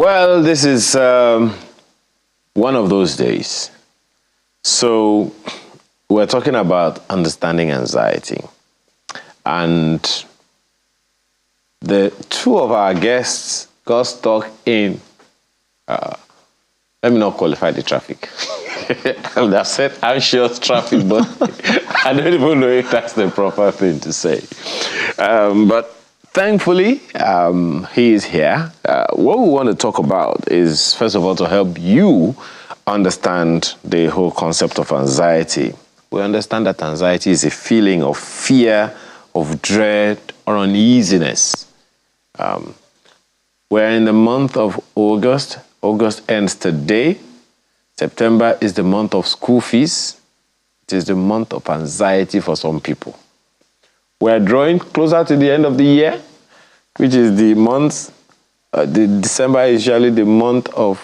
Well, this is one of those days. So we're talking about understanding anxiety. And the two of our guests got stuck in, let me not qualify the traffic. I've said anxious traffic, but I don't even know if that's the proper thing to say. But thankfully, he is here. What we want to talk about is, first of all, to help you understand the whole concept of anxiety. We understand that anxiety is a feeling of fear, of dread, or uneasiness. We're in the month of August. August ends today. September is the month of school fees. It is the month of anxiety for some people. We're drawing closer to the end of the year, which is the month, December is usually the month of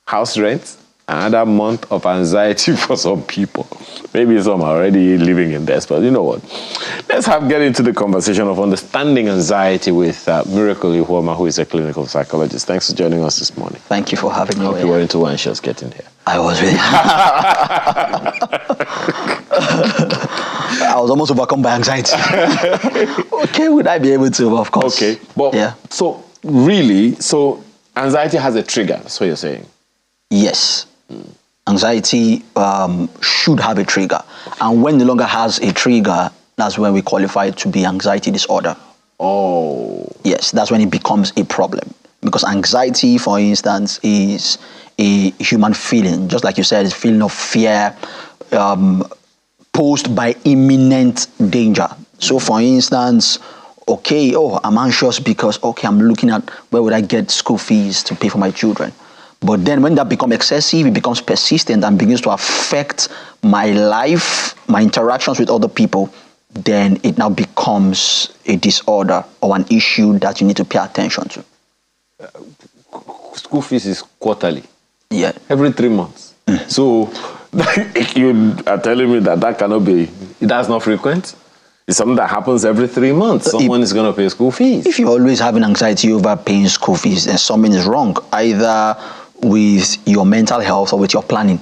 house rent, another month of anxiety for some people. Maybe some are already living in this, but you know what? Let's get into the conversation of understanding anxiety with Miracle Ihuoma, who is a clinical psychologist. Thanks for joining us this morning. Thank you for having me. I hope you weren't too anxious getting here. I was really. I was almost overcome by anxiety. Okay, would I be able to? Of course. Okay, but yeah. So anxiety has a trigger. That's what you're saying. Yes. Anxiety should have a trigger. And when no longer has a trigger, that's when we qualify it to be anxiety disorder. Oh. Yes, that's when it becomes a problem. Because anxiety, for instance, is a human feeling. Just like you said, it's a feeling of fear posed by imminent danger. So, for instance, okay, I'm anxious because, I'm looking at where would I get school fees to pay for my children. But then when that becomes excessive, it becomes persistent and begins to affect my life, my interactions with other people, then it now becomes a disorder or an issue that you need to pay attention to. School fees is quarterly. Yeah. Every 3 months. So you are telling me that cannot be, that's not frequent? It's something that happens every 3 months. Someone is going to pay school fees. If you're always having anxiety over paying school fees, then something is wrong, either with your mental health or with your planning.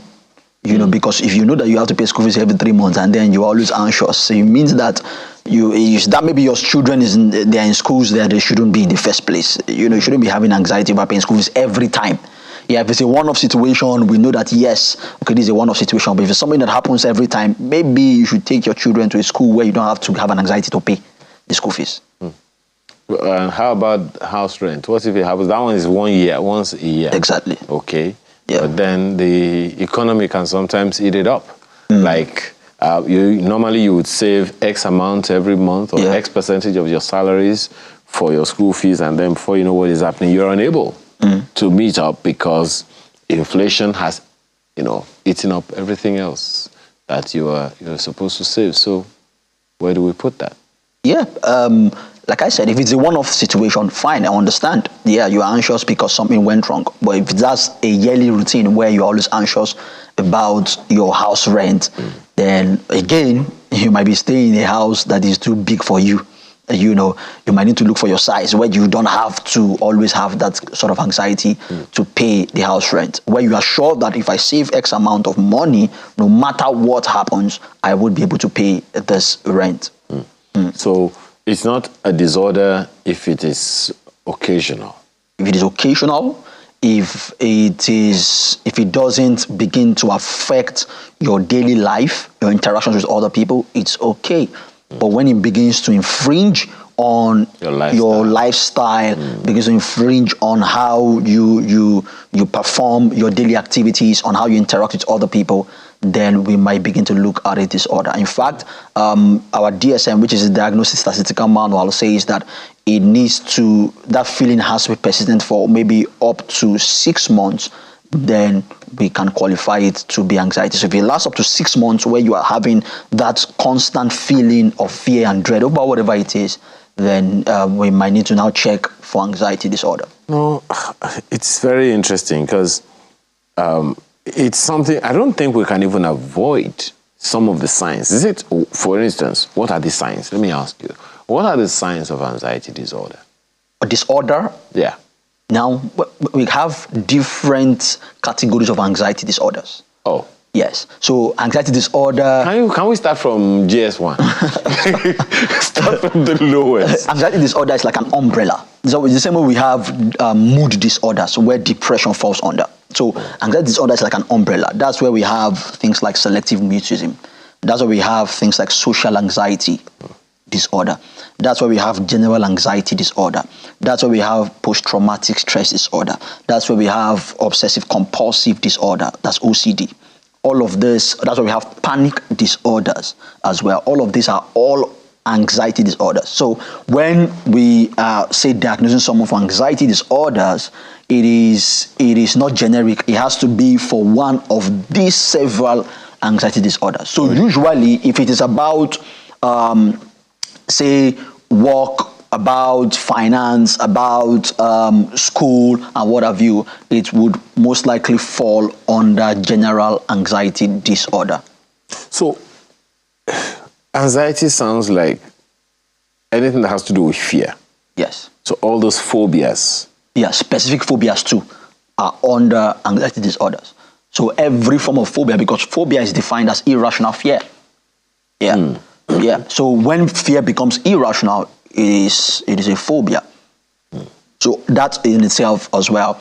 You know, because if you know that you have to pay school fees every 3 months and then you're always anxious, so it means that that maybe your children they're in schools that they shouldn't be in the first place. You know, you shouldn't be having anxiety about paying school fees every time. Yeah, if it's a one-off situation, we know that yes, okay, this is a one-off situation. But if it's something that happens every time, maybe you should take your children to a school where you don't have to have an anxiety to pay the school fees. How about house rent? What if it happens? That one is once a year. Exactly. Okay. Yeah. But then the economy can sometimes eat it up. Like normally you would save X amount every month or X percentage of your salaries for your school fees, and then before you know what is happening, you're unable to meet up because inflation has, eaten up everything else that you're supposed to save. So where do we put that? Yeah. Like I said, if it's a one-off situation, fine, I understand. Yeah, you're anxious because something went wrong. But if that's a yearly routine where you're always anxious about your house rent, then again, you might be staying in a house that is too big for you. You might need to look for your size where you don't have to always have that sort of anxiety to pay the house rent. Where you are sure that if I save X amount of money, no matter what happens, I would be able to pay this rent. So it's not a disorder if it is occasional. If it is occasional, if it doesn't begin to affect your daily life, your interactions with other people, it's okay. But when it begins to infringe on your lifestyle, begins to infringe on how you perform your daily activities, on how you interact with other people, then we might begin to look at a disorder. In fact, our DSM, which is the Diagnostic Statistical Manual, says that that feeling has to be persistent for maybe up to 6 months, then we can qualify it to be anxiety. So if it lasts up to 6 months where you are having that constant feeling of fear and dread about whatever it is, then we might need to now check for anxiety disorder. No, it's very interesting because it's something I don't think we can even avoid some of the signs. Is it, for instance, what are the signs? Let me ask you. What are the signs of anxiety disorder? A disorder? Yeah. Now, we have different categories of anxiety disorders. Oh. Yes. So anxiety disorder. Can we start from JS1? Start from the lowest. Anxiety disorder is like an umbrella. So it's the same way we have mood disorders where depression falls under. So anxiety disorder is like an umbrella. That's where we have things like selective mutism. That's where we have things like social anxiety disorder. That's where we have general anxiety disorder. That's where we have post-traumatic stress disorder. That's where we have obsessive compulsive disorder. That's OCD. All of this, that's why we have panic disorders as well. All of these are all anxiety disorders. So when we say diagnosing someone for anxiety disorders, it is not generic. It has to be for one of these several anxiety disorders. So usually, if it is about, say, work, about finance, about school, and what have you, it would most likely fall under general anxiety disorder. So, anxiety sounds like anything that has to do with fear. Yes. So all those phobias. Yeah, specific phobias too are under anxiety disorders. So every form of phobia, because phobia is defined as irrational fear. Yeah. Yeah. So when fear becomes irrational, it is a phobia. So that in itself as well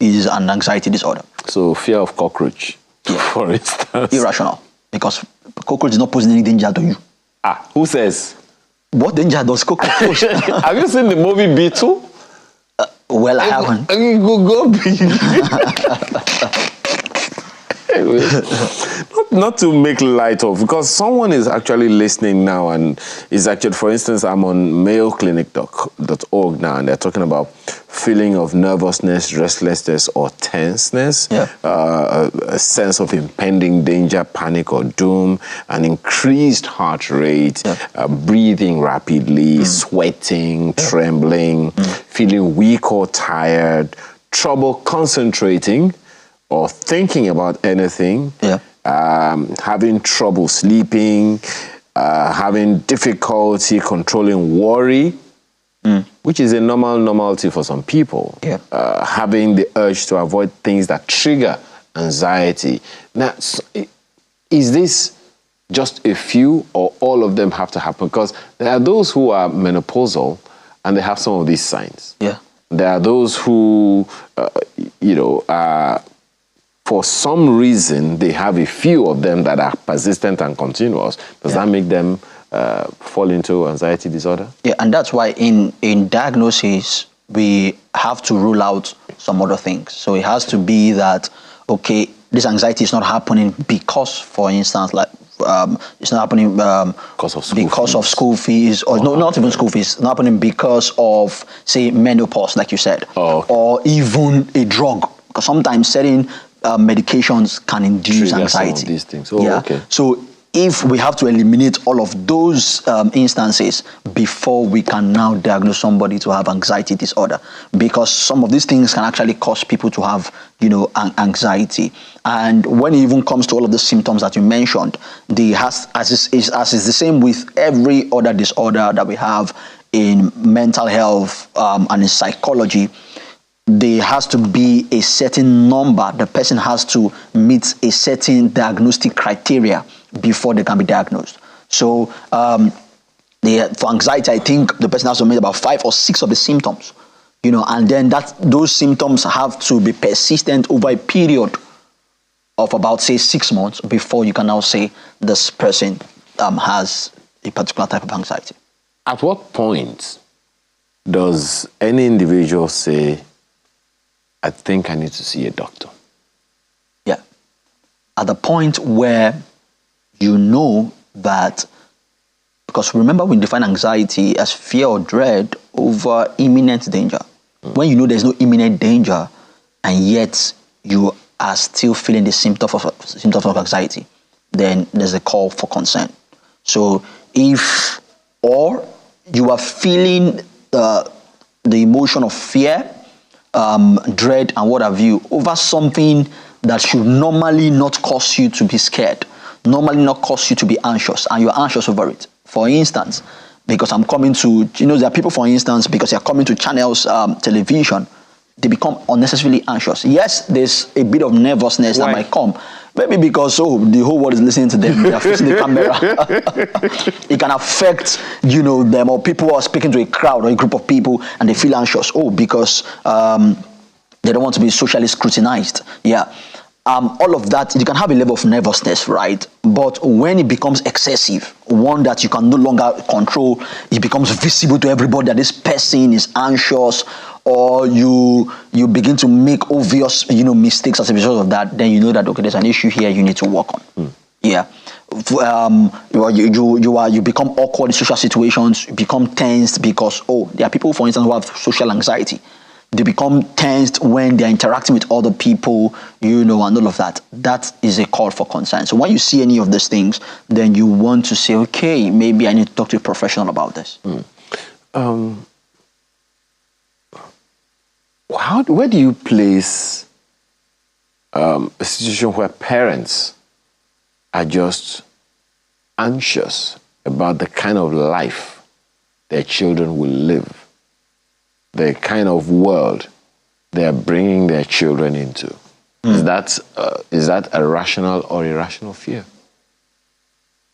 is an anxiety disorder. So fear of cockroach, for instance. Irrational, because cockroach is not posing any danger to you. Ah, who says? What danger does cockroach pose? Have you seen the movie Beetle? Well, I haven't. Go not to make light of, because someone is actually listening now and is actually, for instance, I'm on mayoclinic.org now, and they're talking about feeling of nervousness, restlessness, or tenseness, a sense of impending danger, panic, or doom, an increased heart rate, breathing rapidly, sweating, trembling, feeling weak or tired, trouble concentrating or thinking about anything, having trouble sleeping, having difficulty controlling worry, which is a normality for some people, having the urge to avoid things that trigger anxiety. Now, is this just a few, or all of them have to happen? Because there are those who are menopausal and they have some of these signs. There are those who, for some reason, they have a few of them that are persistent and continuous. Does that make them fall into anxiety disorder? Yeah, and that's why in diagnosis, we have to rule out some other things. So it has to be that, okay, this anxiety is not happening because, for instance, like, it's not happening because of school fees, or no, not even school fees. It's not happening because of, say, menopause, like you said, or even a drug. Because sometimes certain medications can induce anxiety. These things. So if we have to eliminate all of those instances before we can now diagnose somebody to have anxiety disorder, because some of these things can actually cause people to have, anxiety. And when it even comes to all of the symptoms that you mentioned, as is the same with every other disorder that we have in mental health and in psychology, there has to be a certain number. The person has to meet a certain diagnostic criteria before they can be diagnosed. So for anxiety, I think the person has to meet about 5 or 6 of the symptoms, and then those symptoms have to be persistent over a period of about, say, 6 months before you can now say this person has a particular type of anxiety. At what point does any individual say, I think I need to see a doctor? Yeah. At the point where you know that, because remember, we define anxiety as fear or dread over imminent danger. When you know there's no imminent danger and yet you are still feeling the symptoms of anxiety, then there's a call for concern. So or you are feeling the emotion of fear, dread, and what have you, over something that should normally not cause you to be scared, normally not cause you to be anxious, and you're anxious over it. For instance, because I'm coming to, there are people, for instance, because they're coming to channels, television, they become unnecessarily anxious. Yes, there's a bit of nervousness that might come. Maybe because the whole world is listening to them, they are facing the camera. It can affect, them, or people who are speaking to a crowd or a group of people and they feel anxious. Because they don't want to be socially scrutinized. Yeah. All of that, you can have a level of nervousness, right? But when it becomes excessive, one that you can no longer control, it becomes visible to everybody that this person is anxious, or you begin to make obvious, mistakes as a result of that, then you know that, okay, there's an issue here you need to work on. Yeah. You become awkward in social situations, you become tensed because, there are people, for instance, who have social anxiety. They become tensed when they're interacting with other people, and all of that. That is a call for concern. So when you see any of these things, then you want to say, okay, maybe I need to talk to a professional about this. Where do you place a situation where parents are just anxious about the kind of life their children will live, the kind of world they are bringing their children into? Is that a rational or irrational fear?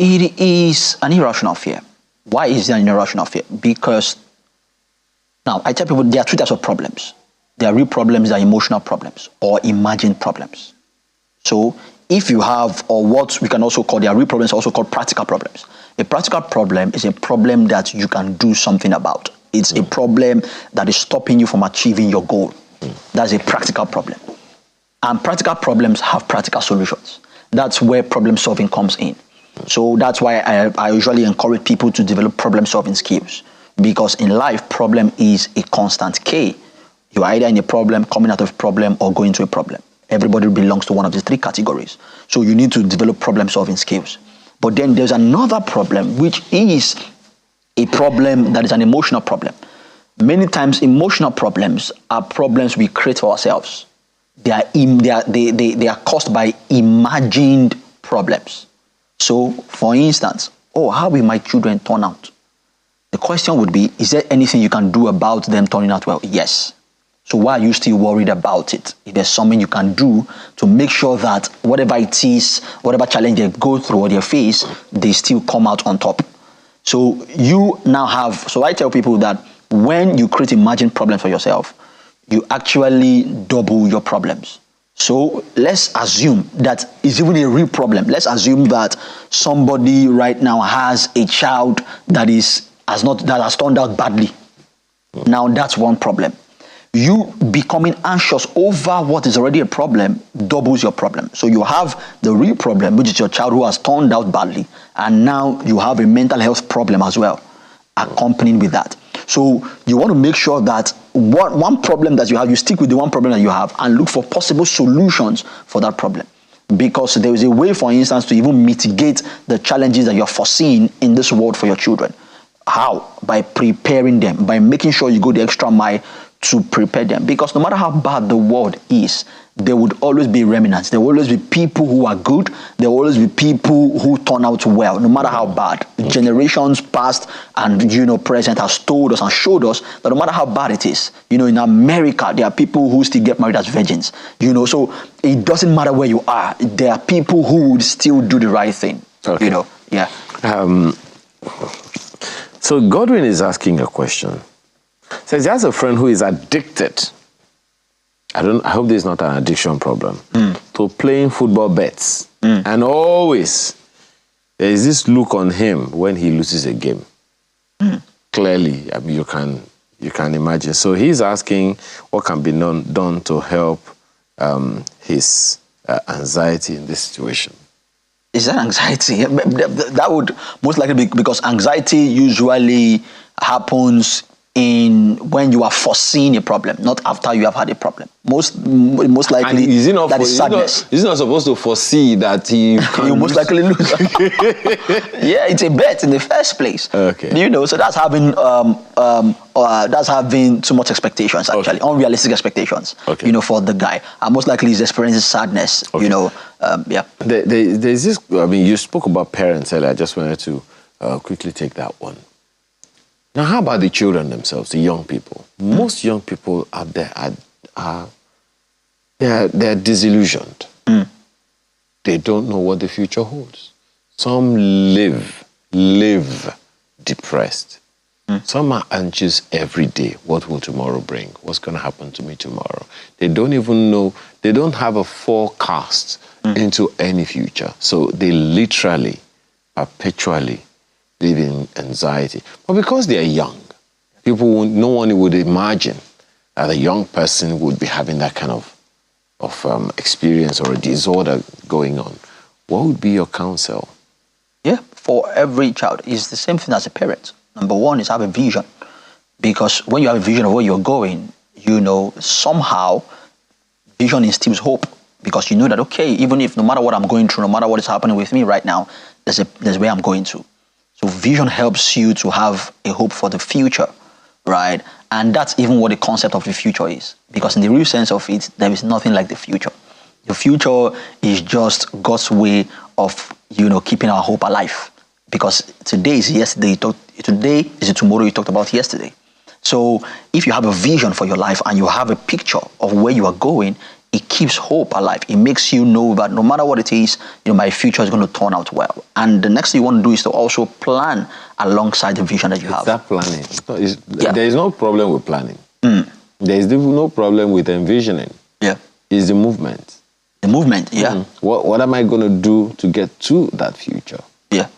It is an irrational fear. Why is it an irrational fear? Because now I tell people there are two types of problems. There are real problems, there are emotional problems, or imagined problems. So if you have, or what we can also call, there are real problems, also called practical problems. A practical problem is a problem that you can do something about. It's a problem that is stopping you from achieving your goal. That's a practical problem. And practical problems have practical solutions. That's where problem solving comes in. So that's why I usually encourage people to develop problem solving skills. Because in life, problem is a constant K. You're either in a problem, coming out of a problem, or going to a problem. Everybody belongs to one of these three categories. So you need to develop problem solving skills. But then there's another problem, which is a problem that is an emotional problem. Many times emotional problems are problems we create for ourselves. They are caused by imagined problems. So for instance, how will my children turn out? The question would be, is there anything you can do about them turning out well? Yes. So why are you still worried about it? If there's something you can do to make sure that whatever it is, whatever challenge they go through or they face, they still come out on top. So you now have, so I tell people that when you create imagined problems for yourself, you actually double your problems. So let's assume that it's even a real problem. Let's assume that somebody right now has a child that has turned out badly. Now that's one problem. You becoming anxious over what is already a problem doubles your problem. So you have the real problem, which is your child who has turned out badly, and now you have a mental health problem as well, accompanying with that. So you want to make sure that one problem that you have, you stick with the one problem that you have and look for possible solutions for that problem. Because there is a way, for instance, to even mitigate the challenges that you're foreseeing in this world for your children. How? By preparing them, by making sure you go the extra mile to prepare them. Because no matter how bad the world is, there would always be remnants. There will always be people who are good. There will always be people who turn out well, no matter how bad. Generations past and present has told us and showed us that no matter how bad it is, in America, there are people who still get married as virgins. So it doesn't matter where you are. There are people who would still do the right thing. Okay. Yeah. So Godwin is asking a question. Says he has a friend who is addicted. I hope this is not an addiction problem. To playing football bets. And always there is this look on him when he loses a game. Clearly, you can imagine. So he's asking what can be done to help his anxiety in this situation. Is that anxiety? That would most likely be because anxiety usually happens when you are foreseeing a problem, not after you have had a problem. Most likely, that is sadness. Is he not supposed to foresee that he you most likely lose? Yeah, it's a bet in the first place. Okay. So that's having too much expectations, actually, unrealistic expectations. Okay. For the guy, and most likely he's experiencing sadness. Okay. Yeah. There's this. You spoke about parents earlier. I just wanted to quickly take that one. Now, how about the children themselves, the young people? Most young people out there they're disillusioned. They don't know what the future holds. Some live depressed. Some are anxious every day. What will tomorrow bring? What's going to happen to me tomorrow? They don't even know. They don't have a forecast into any future. So they literally, perpetually live in anxiety. But because they are young, no one would imagine that a young person would be having that kind of experience or a disorder going on. What would be your counsel? Yeah, for every child, it's the same thing as a parent. Number one is have a vision. Because when you have a vision of where you're going, somehow vision instills hope. Because you know that, okay, even if no matter what I'm going through, no matter what is happening with me right now, there's where I'm going to. So vision helps you to have a hope for the future, right? And that's even what the concept of the future is. Because in the real sense of it, there is nothing like the future. The future is just God's way of, keeping our hope alive. Because today is yesterday, today is the tomorrow you talked about yesterday. So if you have a vision for your life and you have a picture of where you are going, it keeps hope alive. It makes you know that no matter what it is, my future is going to turn out well. And the next thing you want to do is to also plan alongside the vision that you have. That planning. There is no problem with planning. There is no problem with envisioning. Yeah. It's the movement. The movement, yeah. What am I going to do to get to that future? Yeah.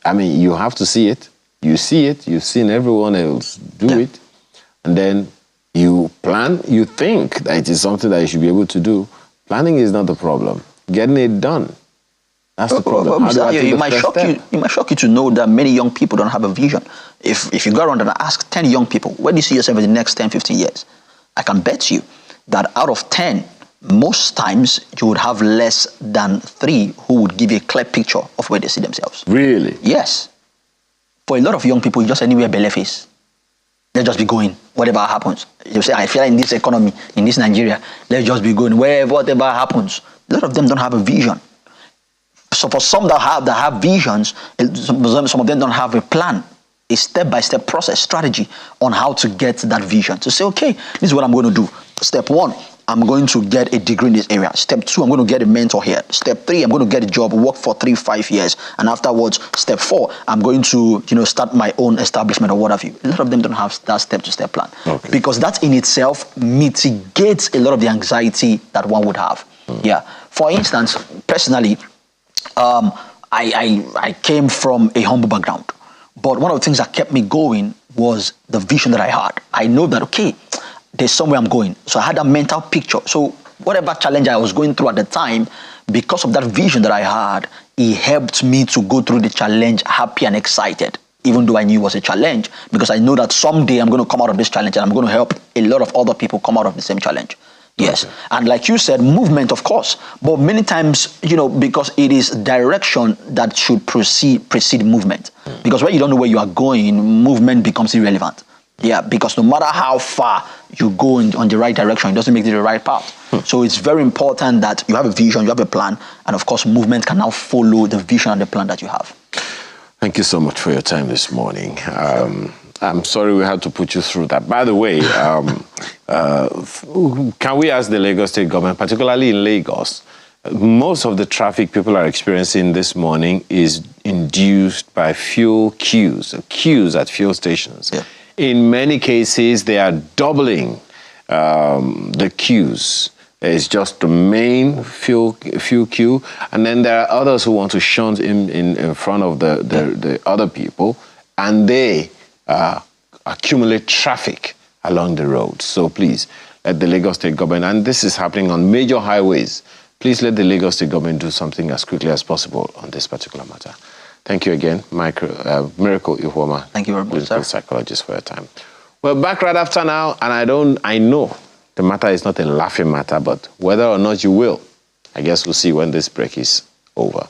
I mean, you have to see it. You see it. You've seen everyone else do it. And then you plan. You think that it is something that you should be able to do. Planning is not the problem. Getting it done. That's the problem. It might shock you to know that many young people don't have a vision. If you go around and ask 10 young people, where do you see yourself in the next 10, 15 years? I can bet you that out of 10, most times you would have less than 3 who would give you a clear picture of where they see themselves. Really? Yes. For a lot of young people, just anywhere belly face. Let's just be going, whatever happens. You say, I feel like in this economy, in this Nigeria, let's just be going, whatever happens. A lot of them don't have a vision. So for some that have visions, some of them don't have a plan, a step-by-step process, strategy on how to get that vision. To say, okay, this is what I'm going to do. Step 1, I'm going to get a degree in this area. Step 2, I'm going to get a mentor here. Step 3, I'm going to get a job, work for 3-5 years. And afterwards, step 4, I'm going to, start my own establishment or what have you. A lot of them don't have that step-to-step plan. Okay. Because that in itself mitigates a lot of the anxiety that one would have. Yeah. For instance, personally, I came from a humble background. But one of the things that kept me going was the vision that I had. I know that, okay, there's somewhere I'm going. So I had a mental picture. So whatever challenge I was going through at the time, because of that vision that I had, it helped me to go through the challenge happy and excited, even though I knew it was a challenge, because I know that someday I'm going to come out of this challenge and I'm going to help a lot of other people come out of the same challenge. Yes. Okay. And like you said, movement, of course. But many times, because it is direction that should precede movement. Because when you don't know where you are going, movement becomes irrelevant. Yeah, because no matter how far you go on the right direction, it doesn't make it the right path. So it's very important that you have a vision, you have a plan, and of course, movement can now follow the vision and the plan that you have. Thank you so much for your time this morning. I'm sorry we had to put you through that. By the way, can we ask the Lagos State government, particularly in Lagos, most of the traffic people are experiencing this morning is induced by fuel queues at fuel stations. Yeah. In many cases, they are doubling the queues. It's just the main fuel queue, and then there are others who want to shunt in front of the other people, and they accumulate traffic along the road. So please, let the Lagos State government, and this is happening on major highways, please let the Lagos State government do something as quickly as possible on this particular matter. Thank you again, Miracle Ihuoma. Thank you very much, sir. Psychologist, for your time. Well, back right after now, and I know the matter is not a laughing matter, but whether or not you will, I guess we'll see when this break is over.